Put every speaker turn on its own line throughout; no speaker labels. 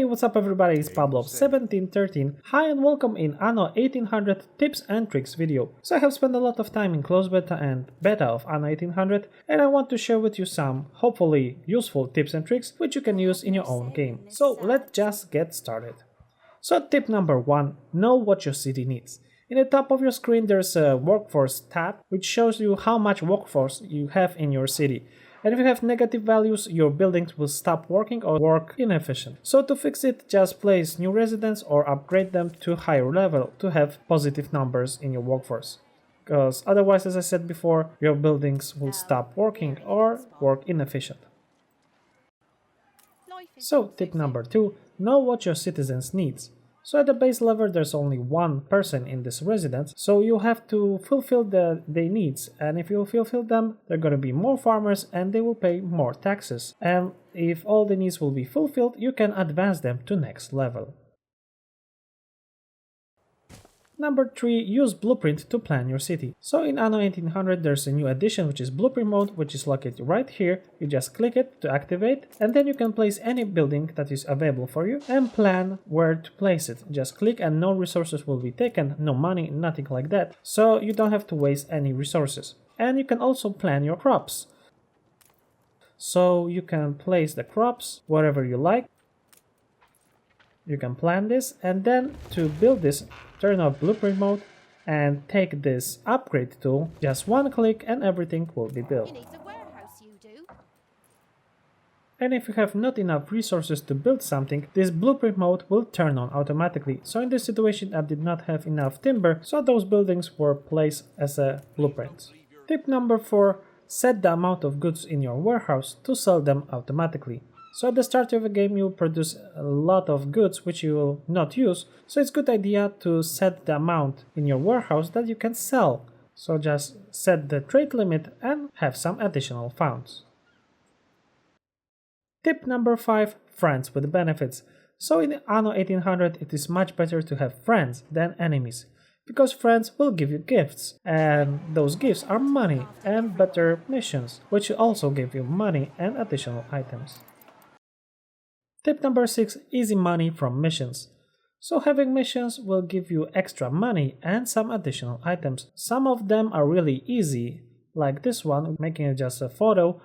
what's up everybody, it's Pablo1713. Hi and welcome in Anno 1800 tips and tricks video. So I have spent a lot of time in closed beta and beta of Anno 1800 and I want to share with you some, hopefully useful tips and tricks which you can use in your own game. So let's just get started. So tip number 1, know what your city needs. In the top of your screen there's a workforce tab which shows you how much workforce you have in your city. And if you have negative values, your buildings will stop working or work inefficient. So to fix it, just place new residents or upgrade them to higher level to have positive numbers in your workforce. Because otherwise, as I said before, your buildings will stop working or work inefficient. So tip number 2, know what your citizens needs. So at the base level there's only one person in this residence, so you have to fulfill their needs, and if you fulfill them, there are going to be more farmers and they will pay more taxes. And if all the needs will be fulfilled, you can advance them to next level. Number 3, use Blueprint to plan your city. So in Anno 1800 there's a new addition which is Blueprint mode, which is located right here. You just click it to activate and then you can place any building that is available for you and plan where to place it. Just click and no resources will be taken, no money, nothing like that. So you don't have to waste any resources. And you can also plan your crops. So you can place the crops wherever you like. You can plan this and then to build this, turn off Blueprint mode and take this upgrade tool, just one click and everything will be built. And if you have not enough resources to build something, this Blueprint mode will turn on automatically. So in this situation I did not have enough timber, so those buildings were placed as a blueprint. Tip number 4, set the amount of goods in your warehouse to sell them automatically. So at the start of a game you will produce a lot of goods which you will not use, so it's a good idea to set the amount in your warehouse that you can sell. So just set the trade limit and have some additional funds. Tip number 5, friends with benefits. So in Anno 1800 it is much better to have friends than enemies, because friends will give you gifts, and those gifts are money and better missions, which will also give you money and additional items. Tip number 6, easy money from missions. So having missions will give you extra money and some additional items. Some of them are really easy, like this one, making it just a photo,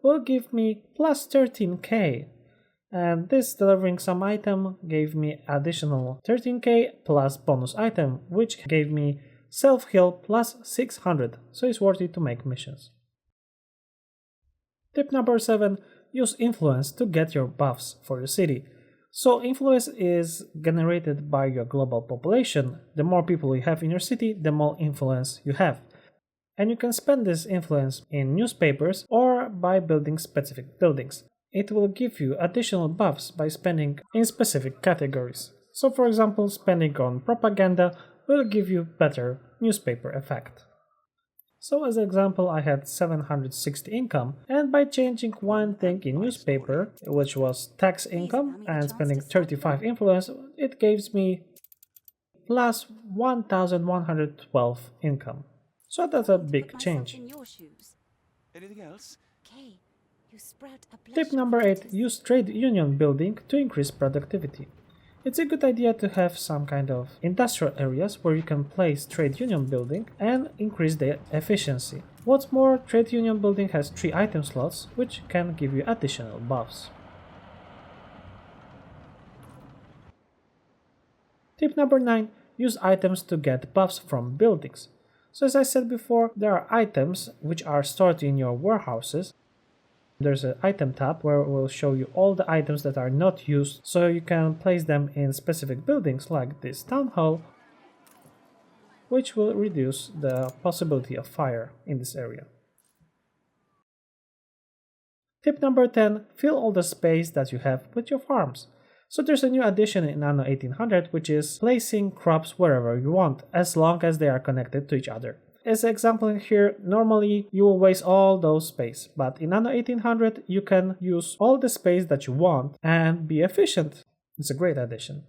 will give me plus 13k. And this delivering some item gave me additional 13k plus bonus item, which gave me self-heal plus 600, so it's worth it to make missions. Tip number 7, use influence to get your buffs for your city. So influence is generated by your global population. The more people you have in your city, the more influence you have. And you can spend this influence in newspapers or by building specific buildings. It will give you additional buffs by spending in specific categories. So for example, spending on propaganda will give you better newspaper effect. So as an example, I had 760 income, and by changing one thing in newspaper, which was tax income, and spending 35 influence, it gives me plus 1112 income. So that's a big change. Tip number 8, use trade union building to increase productivity. It's a good idea to have some kind of industrial areas where you can place trade union building and increase their efficiency. What's more, trade union building has 3 item slots which can give you additional buffs. Tip number 9, use items to get buffs from buildings. So as I said before, there are items which are stored in your warehouses. There's an item tab where it will show you all the items that are not used, so you can place them in specific buildings like this town hall, which will reduce the possibility of fire in this area. Tip number 10, fill all the space that you have with your farms. So there's a new addition in Anno 1800 which is placing crops wherever you want, as long as they are connected to each other. As an example here, normally you will waste all those space, but in Anno 1800 you can use all the space that you want and be efficient. It's a great addition.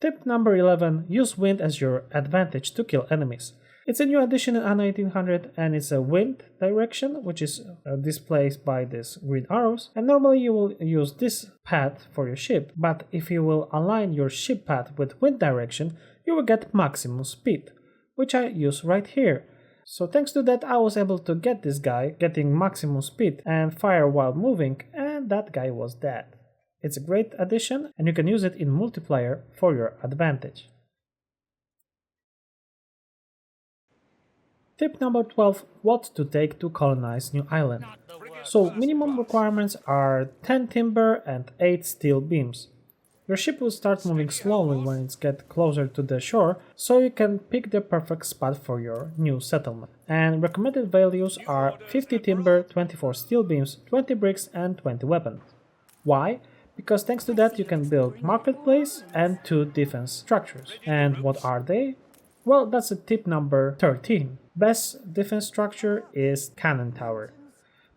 Tip number 11. Use wind as your advantage to kill enemies. It's a new addition in Anno 1800 and it's a wind direction which is displayed by these green arrows, and normally you will use this path for your ship, but if you will align your ship path with wind direction you will get maximum speed, which I use right here. So thanks to that I was able to get this guy getting maximum speed and fire while moving, and that guy was dead. It's a great addition and you can use it in multiplayer for your advantage. Tip number 12. What to take to colonize new island. So minimum requirements are 10 timber and 8 steel beams. Your ship will start moving slowly when it gets closer to the shore, so you can pick the perfect spot for your new settlement. And recommended values are 50 timber, 24 steel beams, 20 bricks and 20 weapons. Why? Because thanks to that you can build marketplace and 2 defense structures. And what are they? Well, that's a tip number 13. Best defense structure is cannon tower.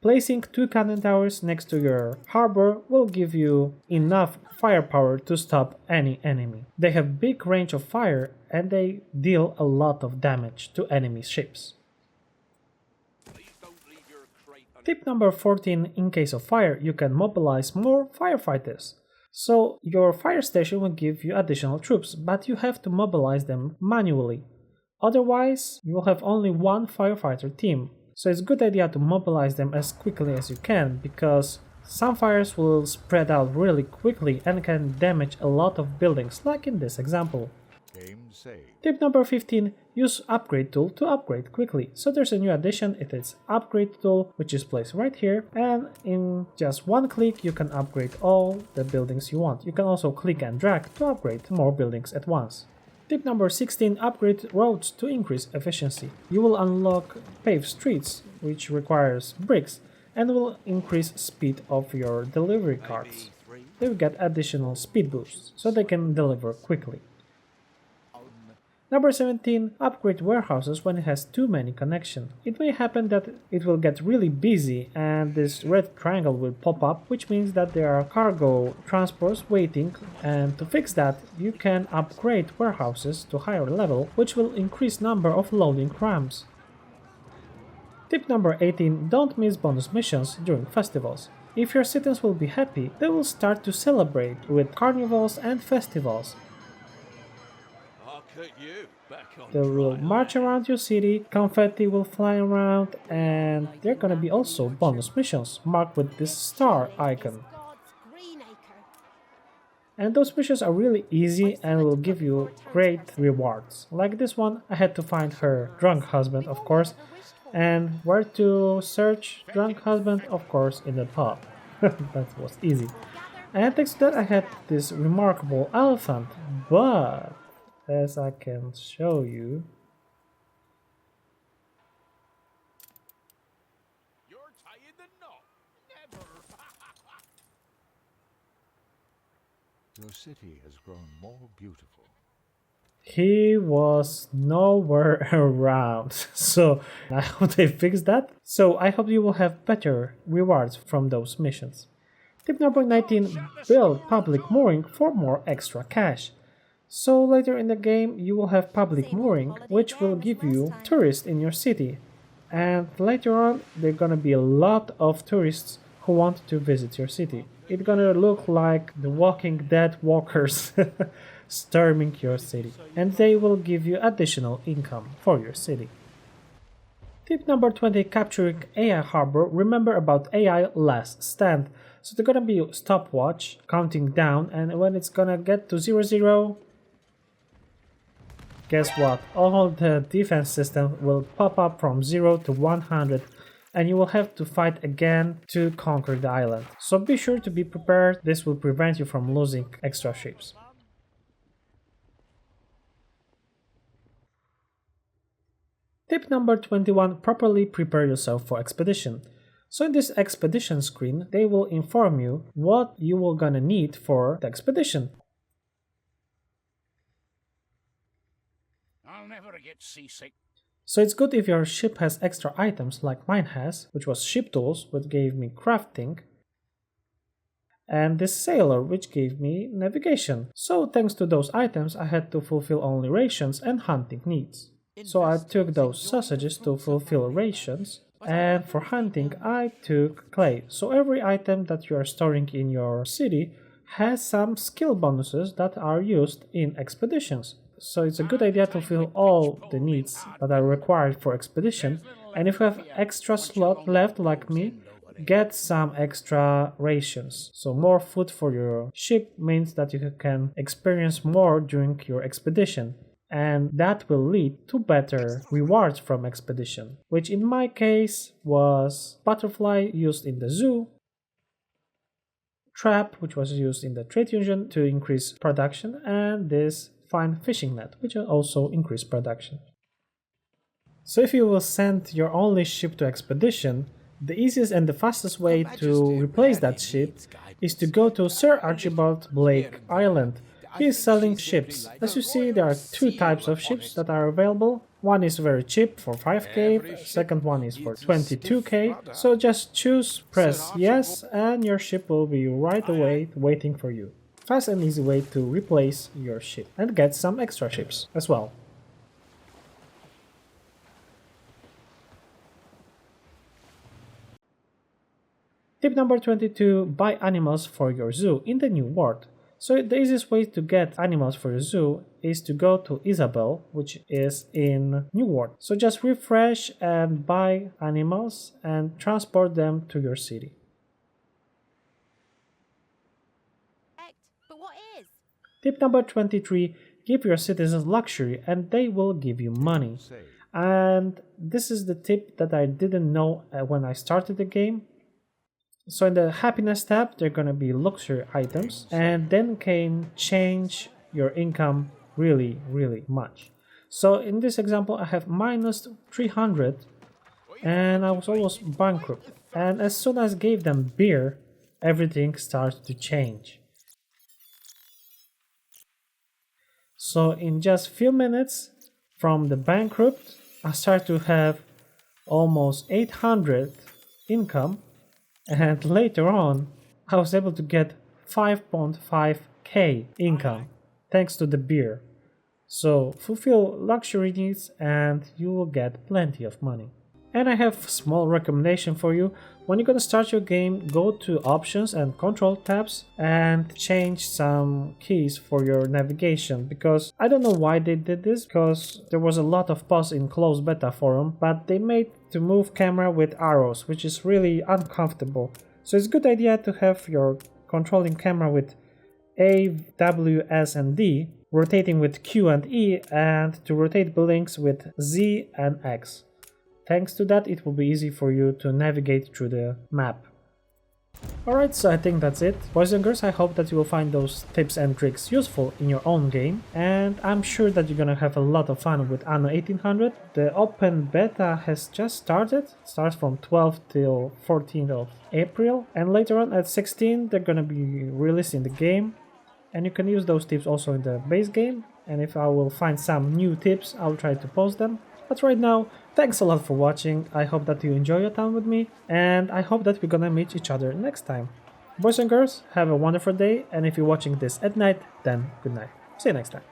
Placing 2 cannon towers next to your harbor will give you enough firepower to stop any enemy. They have big range of fire and they deal a lot of damage to enemy ships. Tip number 14. In case of fire, you can mobilize more firefighters. So your fire station will give you additional troops, but you have to mobilize them manually. Otherwise, you will have only one firefighter team. So it's a good idea to mobilize them as quickly as you can, because some fires will spread out really quickly and can damage a lot of buildings, like in this example. Tip number 15. Use upgrade tool to upgrade quickly. So there's a new addition, it is upgrade tool, which is placed right here, and in just one click you can upgrade all the buildings you want. You can also click and drag to upgrade more buildings at once. Tip number 16. Upgrade roads to increase efficiency. You will unlock paved streets, which requires bricks, and will increase speed of your delivery carts. They will get additional speed boosts, so they can deliver quickly. Number 17. Upgrade warehouses when it has too many connections. It may happen that it will get really busy and this red triangle will pop up, which means that there are cargo transports waiting, and to fix that you can upgrade warehouses to higher level, which will increase number of loading ramps. Tip number 18. Don't miss bonus missions during festivals. If your citizens will be happy, they will start to celebrate with carnivals and festivals. They will march around your city, confetti will fly around, and there are gonna be also bonus missions marked with this star icon. And those missions are really easy and will give you great rewards. Like this one, I had to find her drunk husband, of course, and where to search drunk husband, of course, in the pub. That was easy. And thanks to that I had this remarkable elephant, but as I can show you.
You're tying the knot. Never.
Your city has grown more beautiful.
He was nowhere around, so I hope they fixed that. So I hope you will have better rewards from those missions. Tip number 19. Build public mooring for more extra cash. So later in the game you will have public mooring, which will give you tourists in your city. And later on there are gonna be a lot of tourists who want to visit your city. It's gonna look like the Walking Dead walkers storming your city. And they will give you additional income for your city. Tip number 20. Capturing AI harbor. Remember about AI last stand. So they're gonna be a stopwatch counting down, and when it's gonna get to 00, guess what? All the defense system will pop up from 0 to 100 and you will have to fight again to conquer the island. So be sure to be prepared, this will prevent you from losing extra ships. Tip number 21. Properly prepare yourself for expedition. So in this expedition screen, they will inform you what you will gonna need for the expedition.
I'll never get seasick.
So it's good if your ship has extra items like mine has, which was ship tools, which gave me crafting. and this sailor, which gave me navigation. So thanks to those items I had to fulfill only rations and hunting needs. So I took those sausages to fulfill rations, and for hunting I took clay. So every item that you are storing in your city has some skill bonuses that are used in expeditions. So it's a good idea to fill all the needs that are required for expedition, and if you have extra slot left like me, get some extra rations. So more food for your ship means that you can experience more during your expedition, and that will lead to better rewards from expedition, which in my case was butterfly used in the zoo, trap which was used in the trade union to increase production, and this fine fishing net which will also increase production. So if you will send your only ship to expedition, the easiest and the fastest way to replace that ship is to go to Sir Archibald Blake Island. He is selling ships. As you see, there are two types of ships that are available. One is very cheap for 5k, second one is for 22k. So just choose, press yes, and your ship will be right away waiting for you. Fast and easy way to replace your ship and get some extra ships as well. Tip number 22, buy animals for your zoo in the new world. So the easiest way to get animals for your zoo is to go to Isabel, which is in New World. So just refresh and buy animals and transport them to your city.
But what is?
Tip number 23, give your citizens luxury and they will give you money. And this is the tip that I didn't know when I started the game. So in the happiness tab, there are going to be luxury items, and then can change your income really much. So in this example, I have minus 300 and I was almost bankrupt. And as soon as I gave them beer, everything starts to change. So in just few minutes from the bankrupt, I start to have almost 800 income. And later on, I was able to get 5.5k income thanks to the beer. So fulfill luxury needs and you will get plenty of money. And I have a small recommendation for you. When you're gonna start your game, go to options and control tabs and change some keys for your navigation, because I don't know why they did this, because there was a lot of posts in closed beta forum, but they made to move camera with arrows, which is really uncomfortable. So it's a good idea to have your controlling camera with A, W, S and D, rotating with Q and E, and to rotate buildings with Z and X. Thanks to that, it will be easy for you to navigate through the map. Alright, so I think that's it. Boys and girls, I hope that you will find those tips and tricks useful in your own game, and I'm sure that you're gonna have a lot of fun with Anno 1800. The open beta has just started. It starts from 12th till 14th of April, and later on at 16 they're gonna be releasing the game, and you can use those tips also in the base game, and if I will find some new tips, I'll try to post them. But right now, thanks a lot for watching. I hope that you enjoy your time with me, and I hope that we're gonna meet each other next time. Boys and girls, have a wonderful day, and if you're watching this at night, then good night. See you next time.